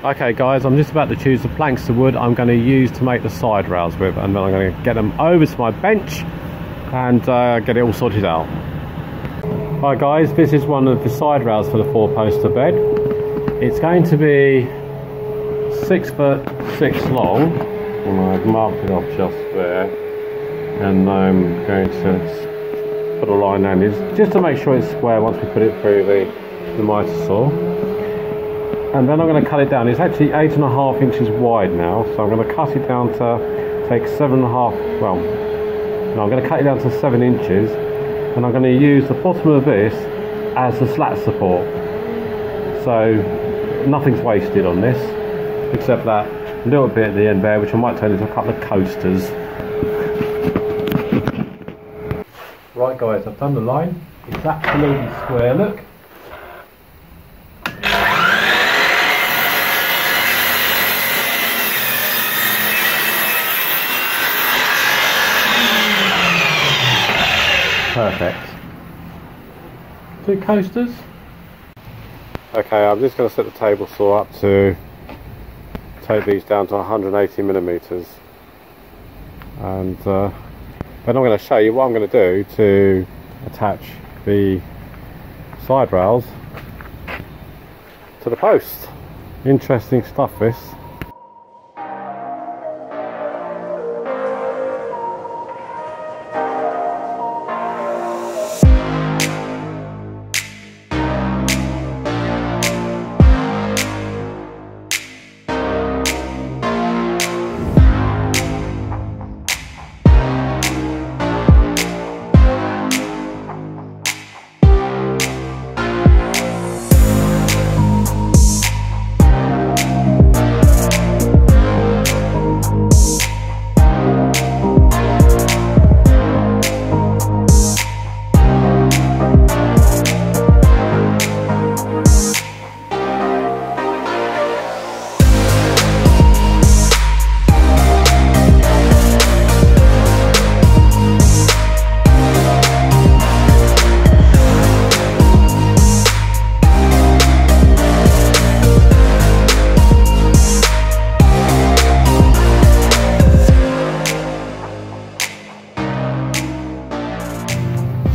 Okay guys, I'm just about to choose the planks of wood I'm going to use to make the side rails with, and then I'm going to get them over to my bench and get it all sorted out. Right guys, this is one of the side rails for the 4-poster bed. It's going to be 6'6" long, and I've marked it off just there, and I'm going to put a line down this just to make sure it's square once we put it through the miter saw. And then I'm going to cut it down. It's actually 8.5 inches wide now, so I'm going to cut it down to take 7.5. Well, no, I'm going to cut it down to 7 inches, and I'm going to use the bottom of this as the slat support. So nothing's wasted on this, except that little bit at the end there, which I might turn into a couple of coasters. Right guys, I've done the line. It's absolutely square, look. Perfect. 2 coasters. Okay, I'm just going to set the table saw up to take these down to 180 millimeters, and then I'm going to show you what I'm going to do to attach the side rails to the post. Interesting stuff this.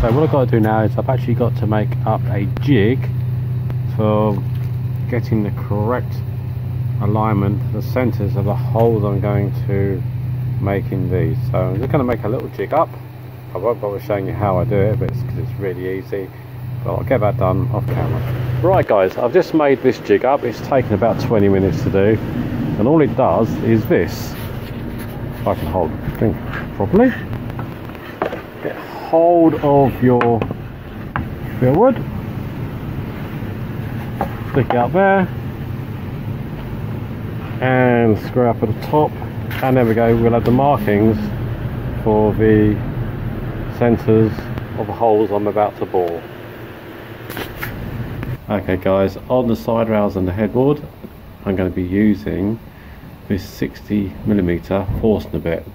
So what I've got to do now is I've actually got to make up a jig for getting the correct alignment, the centres of the holes I'm going to make in these. So I'm just going to make a little jig up. I won't bother showing you how I do it, but because it's really easy, but I'll get that done off camera. Right guys, I've just made this jig up. It's taken about 20 minutes to do, and all it does is this. If I can hold the thing properly. Get hold of your wood, stick it up there, and screw up at the top, and there we go. We'll have the markings for the centres of the holes I'm about to bore. Okay guys, on the side rails and the headboard I'm going to be using this 60mm Forstner bit.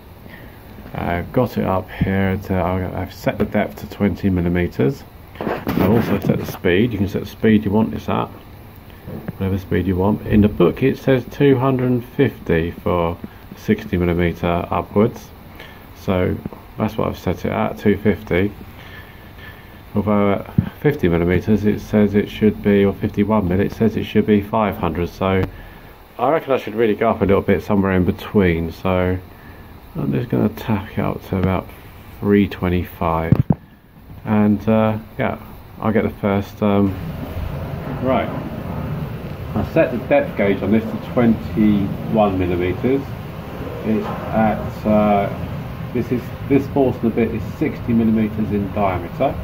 I've got it up here to, I've set the depth to 20mm. I've also set the speed. You can set the speed you want this at, whatever speed you want. In the book it says 250 for 60mm upwards, so that's what I've set it at, 250. Although at 50mm it says it should be, or 51mm it says it should be 500, so I reckon I should really go up a little bit somewhere in between. So I'm just going to tack it up to about 325, and yeah, I'll get the first right. I set the depth gauge on this to 21mm. It's at this Forstner bit is 60mm in diameter.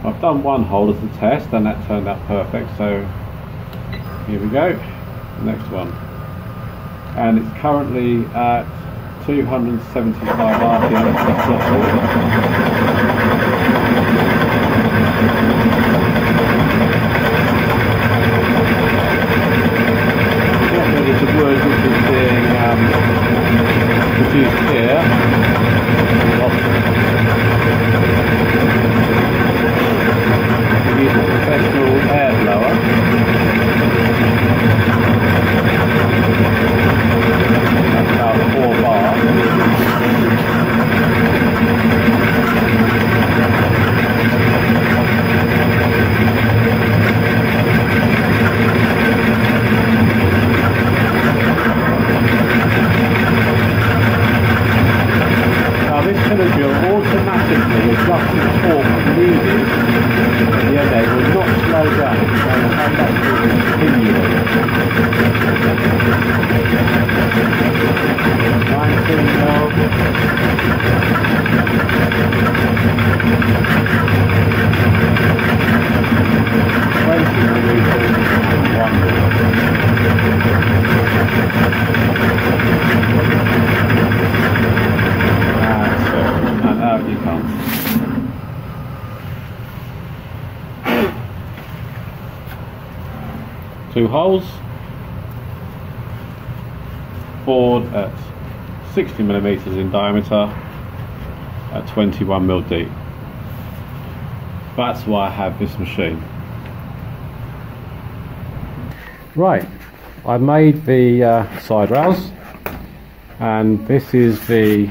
I've done one hole as a test and that turned out perfect, so here we go, the next one, and it's currently at 275 RPM. The wood which is being produced here. We use a professional air blower. And out you come. Two holes, bored at 60mm in diameter at 21mm deep. That's why I have this machine. Right, I made the side rails, and this is the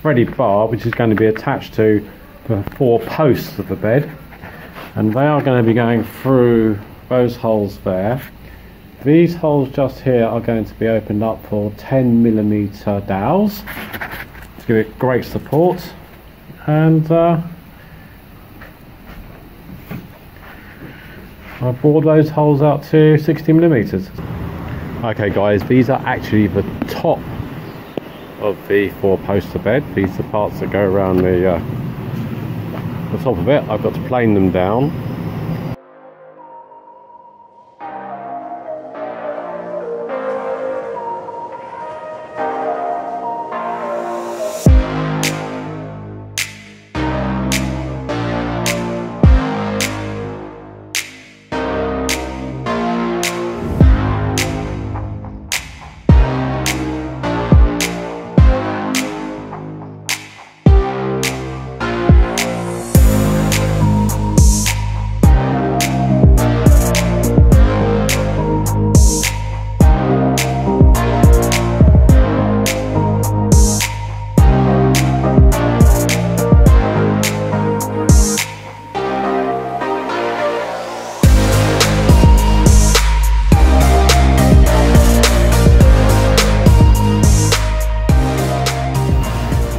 threaded bar which is going to be attached to the 4 posts of the bed, and they are going to be going through those holes there. These holes just here are going to be opened up for 10mm dowels to give it great support, and I bored those holes out to 60mm. Okay guys, these are actually the top of the 4 poster bed. These are the parts that go around the top of it. I've got to plane them down.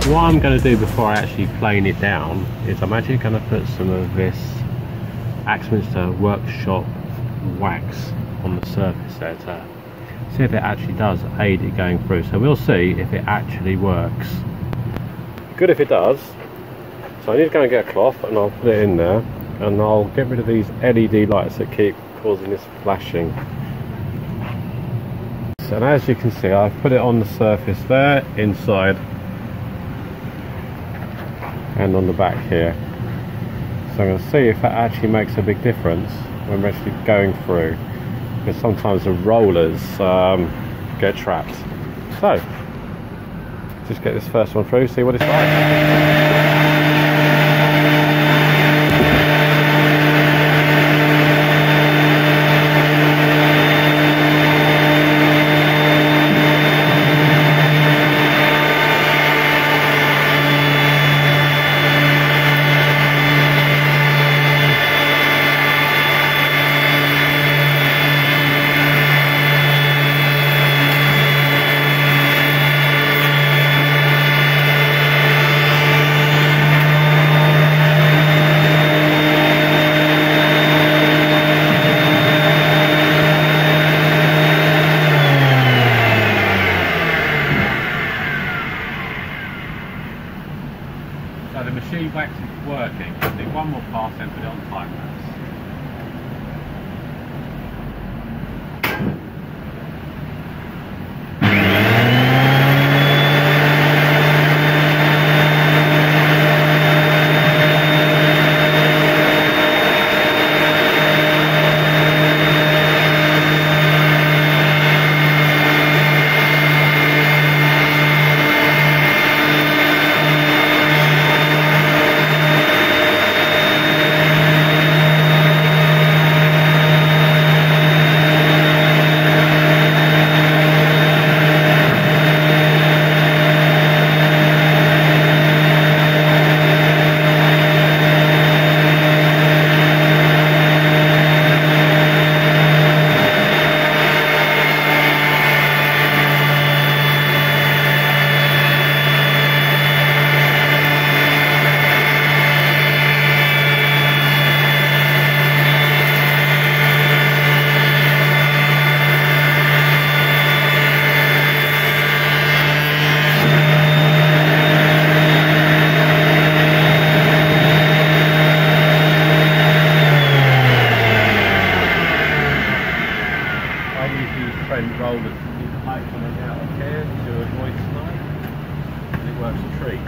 What I'm going to do before I actually plane it down is I'm actually going to put some of this Axminster Workshop wax on the surface there to see if it actually does aid it going through. So we'll see if it actually works. Good if it does. So I need to go and get a cloth and I'll put it in there, and I'll get rid of these LED lights that keep causing this flashing. So as you can see, I've put it on the surface there, inside and on the back here. So I'm going to see if that actually makes a big difference when we're actually going through, because sometimes the rollers get trapped. So just get this first one through, see what it's like. friend rolled the pipe coming out of here to avoid snow, and it works a treat.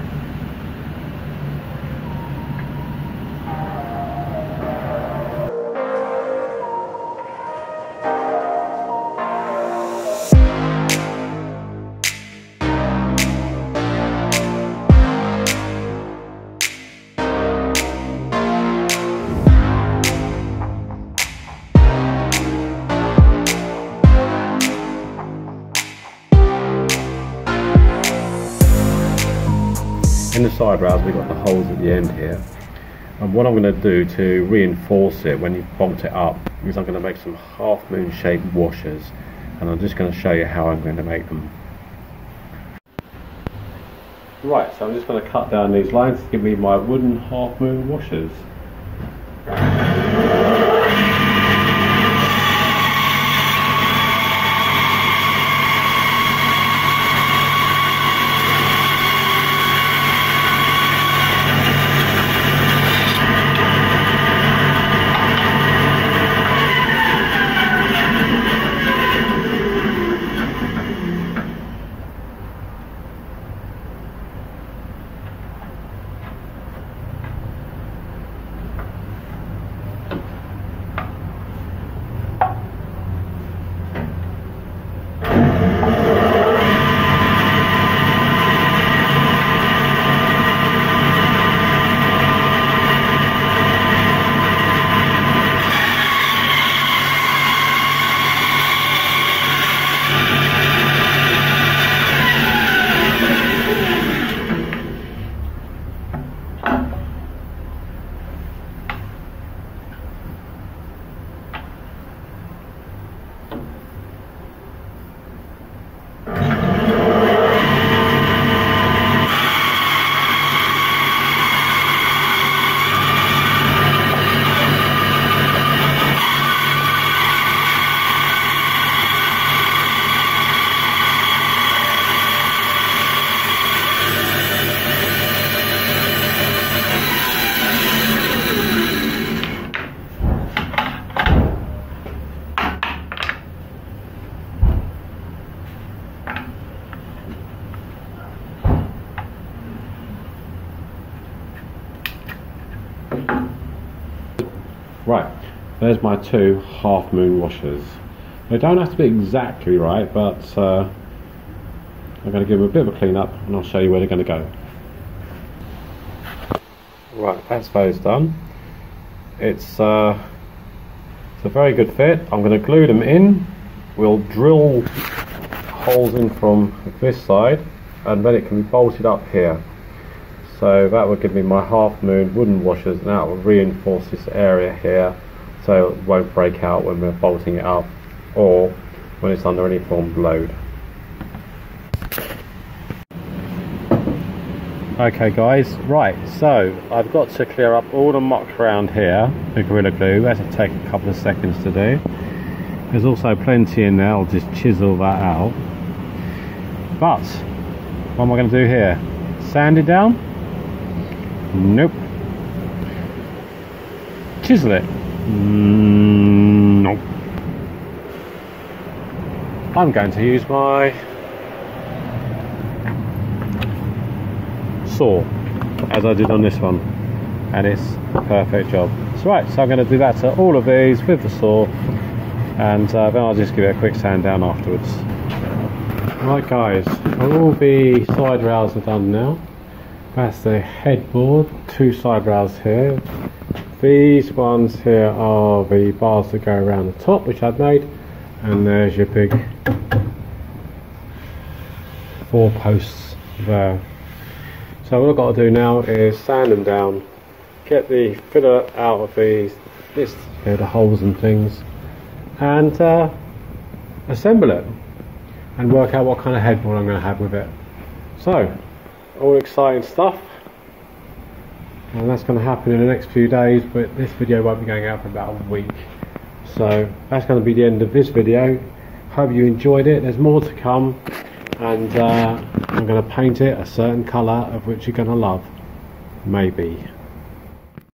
In the side rails we've got the holes at the end here, and what I'm going to do to reinforce it when you've bolt it up is I'm going to make some half moon shaped washers, and I'm just going to show you how I'm going to make them. Right, so I'm just going to cut down these lines to give me my wooden half moon washers. Right, there's my two half moon washers. They don't have to be exactly right, but I'm going to give them a bit of a clean up and I'll show you where they're going to go. Right, that's those done. It's a very good fit. I'm going to glue them in. We'll drill holes in from this side and then it can be bolted up here. So that will give me my half moon wooden washers, and that will reinforce this area here so it won't break out when we're bolting it up or when it's under any form of load. Okay guys, right, so I've got to clear up all the muck around here with Gorilla Glue. That'll take a couple of seconds to do. There's also plenty in there, I'll just chisel that out. But what am I going to do here? Sand it down? Nope. Chisel it? Nope. I'm going to use my saw as I did on this one, and it's a perfect job. So right, so I'm going to do that to all of these with the saw, and then I'll just give it a quick sand down afterwards. Right guys, all the side rails are done now. That's the headboard, two side rails here. These ones here are the bars that go around the top, which I've made, and there's your big 4 posts there. So what I've got to do now is sand them down, get the filler out of these, the holes and things, and assemble it and work out what kind of headboard I'm going to have with it. So, all exciting stuff, and that's going to happen in the next few days, but this video won't be going out for about a week. So that's going to be the end of this video. Hope you enjoyed it. There's more to come, and I'm going to paint it a certain colour of which you're going to love, maybe.